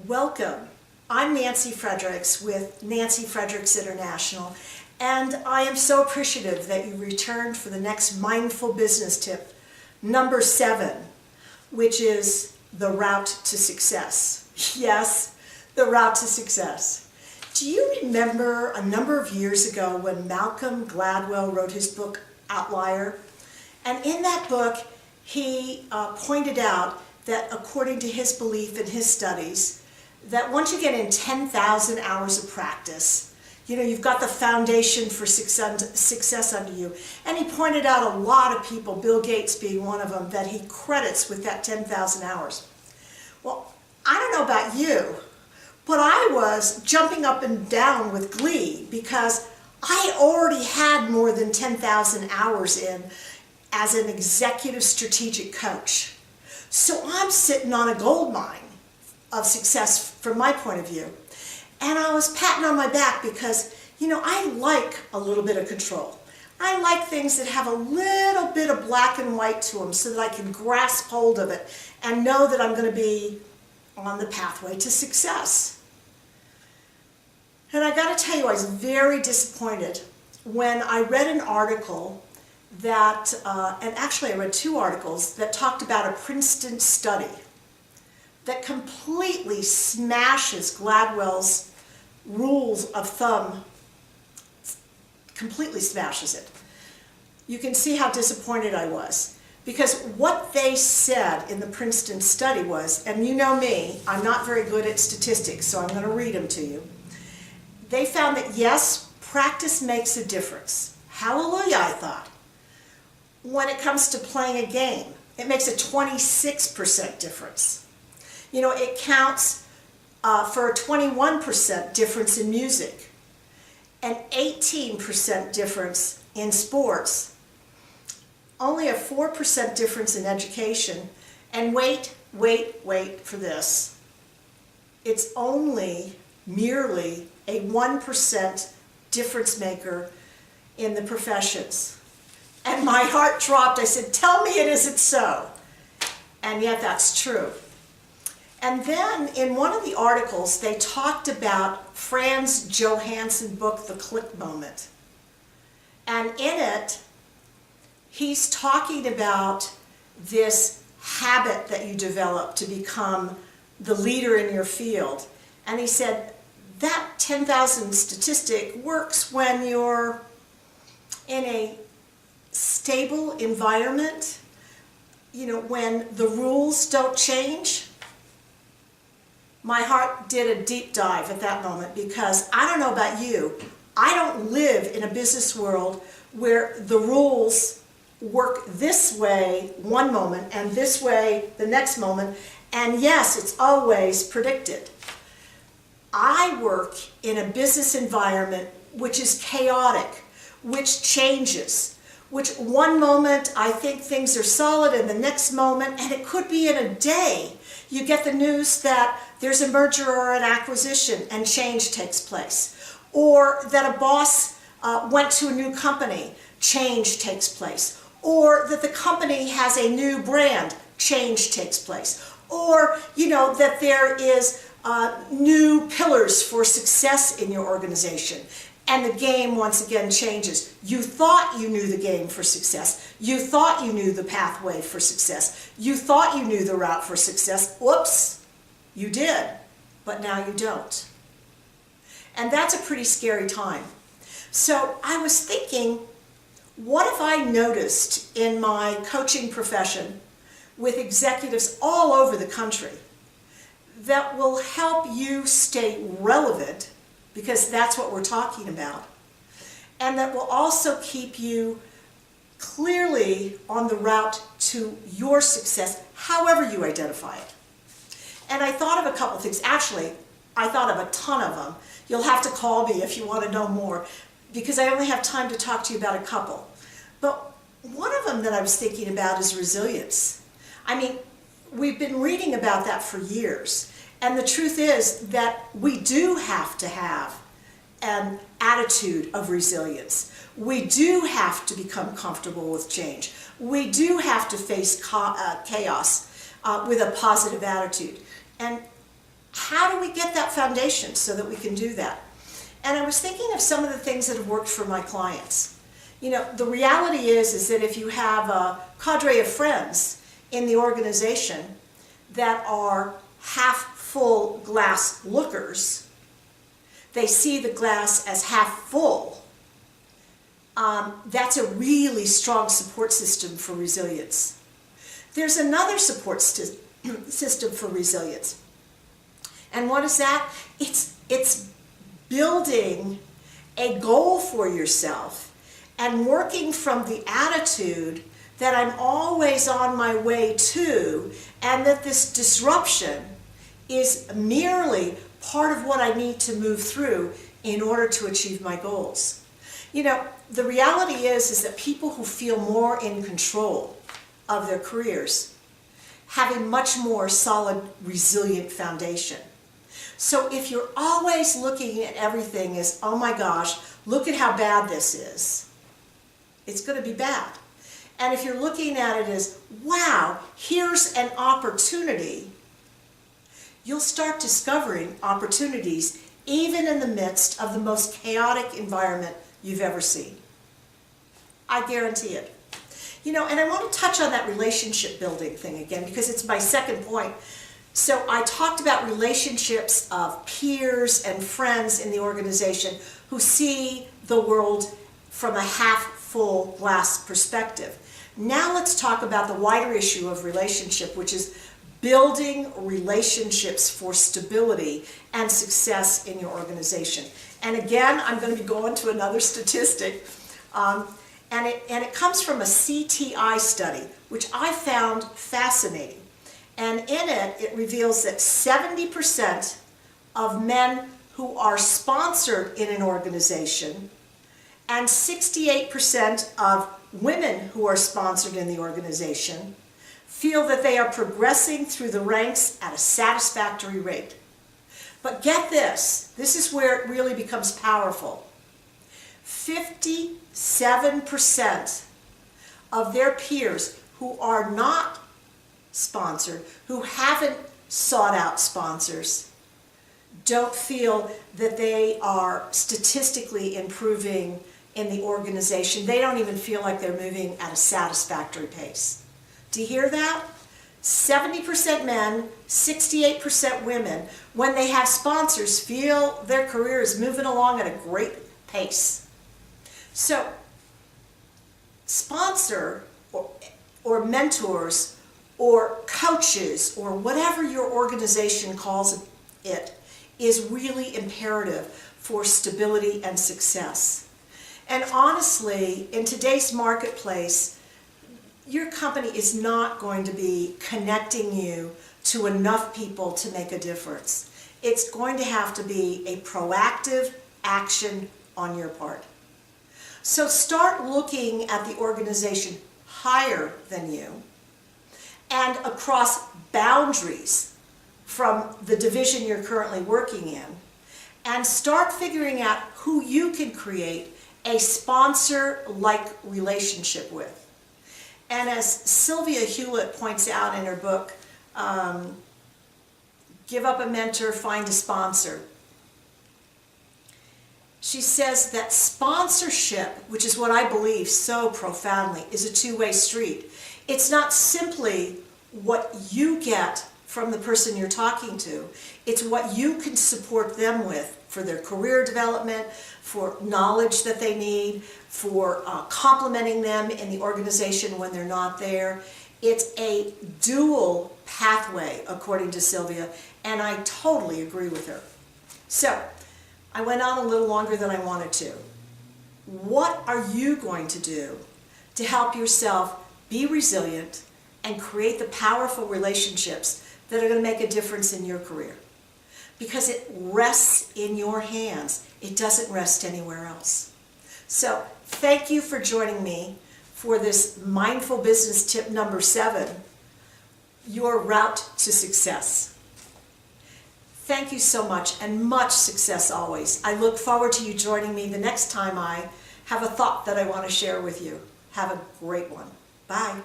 Welcome. I'm Nancy Fredericks with Nancy Fredericks International, and I am so appreciative that you returned for the next mindful business tip, number 7, which is the route to success. Yes, the route to success. Do you remember a number of years ago when Malcolm Gladwell wrote his book, Outlier? And in that book, he pointed out that according to his belief and his studies, that once you get in 10,000 hours of practice, you've got the foundation for success under you. And he pointed out a lot of people, Bill Gates being one of them, that he credits with that 10,000 hours. Well, I don't know about you, but I was jumping up and down with glee because I already had more than 10,000 hours in as an executive strategic coach. So I'm sitting on a gold mine of success from my point of view. And I was patting on my back because, I like a little bit of control. I like things that have a little bit of black and white to them so that I can grasp hold of it and know that I'm going to be on the pathway to success. And I got to tell you, I was very disappointed when I read an article that, and actually I read 2 articles that talked about a Princeton study that completely smashes Gladwell's rules of thumb, completely smashes it. You can see how disappointed I was, because what they said in the Princeton study was, and you know me, I'm not very good at statistics, so I'm going to read them to you. They found that yes, practice makes a difference. Hallelujah, I thought. When it comes to playing a game, it makes a 26% difference. It counts for a 21% difference in music, an 18% difference in sports, only a 4% difference in education, and wait for this. It's only merely a 1% difference maker in the professions. And my heart dropped. I said, tell me it isn't so. And yet that's true. And then in one of the articles, they talked about Franz Johansson's book, The Click Moment. And in it, he's talking about this habit that you develop to become the leader in your field. And he said, that 10,000 statistic works when you're in a stable environment, when the rules don't change. My heart did a deep dive at that moment because I don't know about you, I don't live in a business world where the rules work this way one moment and this way the next moment, and yes, it's always predicted. I work in a business environment which is chaotic, which changes, which one moment I think things are solid and the next moment, and it could be in a day, you get the news that there's a merger or an acquisition and change takes place. Or that a boss went to a new company, change takes place. Or that the company has a new brand, change takes place. Or, that there is new pillars for success in your organization. And the game once again changes. You thought you knew the game for success. You thought you knew the pathway for success. You thought you knew the route for success. Whoops, you did, but now you don't. And that's a pretty scary time. So I was thinking, what if I noticed in my coaching profession with executives all over the country that will help you stay relevant, because that's what we're talking about, and that will also keep you clearly on the route to your success, however you identify it. And I thought of a couple things. Actually, I thought of a ton of them. You'll have to call me if you want to know more, because I only have time to talk to you about a couple. But one of them that I was thinking about is resilience. I mean, we've been reading about that for years. And the truth is that we do have to have an attitude of resilience. We do have to become comfortable with change. We do have to face chaos with a positive attitude. And how do we get that foundation so that we can do that? And I was thinking of some of the things that have worked for my clients. You know, the reality is that if you have a cadre of friends in the organization that are half full glass lookers, they see the glass as half full, that's a really strong support system for resilience. There's another support system for resilience. And what is that? It's building a goal for yourself and working from the attitude that I'm always on my way to, and that this disruption is merely part of what I need to move through in order to achieve my goals. You know, the reality is that people who feel more in control of their careers have a much more solid, resilient foundation. So if you're always looking at everything as, oh my gosh, look at how bad this is, it's going to be bad. And if you're looking at it as, wow, here's an opportunity, you'll start discovering opportunities even in the midst of the most chaotic environment you've ever seen. I guarantee it. You know, and I want to touch on that relationship building thing again because it's my second point. So I talked about relationships of peers and friends in the organization who see the world from a half full glass perspective. Now let's talk about the wider issue of relationship, which is building relationships for stability and success in your organization. And again, I'm going to be going to another statistic, and it comes from a CTI study, which I found fascinating. And in it, it reveals that 70% of men who are sponsored in an organization and 68% of women who are sponsored in the organization feel that they are progressing through the ranks at a satisfactory rate. But get this is where it really becomes powerful. 57% of their peers who are not sponsored, who haven't sought out sponsors, don't feel that they are statistically improving in the organization. They don't even feel like they're moving at a satisfactory pace. Do you hear that? 70% men, 68% women, when they have sponsors, feel their career is moving along at a great pace. So, sponsor or mentors or coaches or whatever your organization calls it is really imperative for stability and success. And honestly, in today's marketplace, your company is not going to be connecting you to enough people to make a difference. It's going to have to be a proactive action on your part. So start looking at the organization higher than you and across boundaries from the division you're currently working in, and start figuring out who you can create a sponsor-like relationship with. And as Sylvia Hewlett points out in her book, Give Up a Mentor, Find a Sponsor, she says that sponsorship, which is what I believe so profoundly, is a two-way street. It's not simply what you get from the person you're talking to. It's what you can support them with for their career development, for knowledge that they need, for complementing them in the organization when they're not there. It's a dual pathway, according to Sylvia, and I totally agree with her. So, I went on a little longer than I wanted to. What are you going to do to help yourself be resilient and create the powerful relationships that are going to make a difference in your career? Because it rests in your hands. It doesn't rest anywhere else. So, thank you for joining me for this Mindful Business Tip number 7, your route to success. Thank you so much, and much success always. I look forward to you joining me the next time I have a thought that I want to share with you. Have a great one. Bye.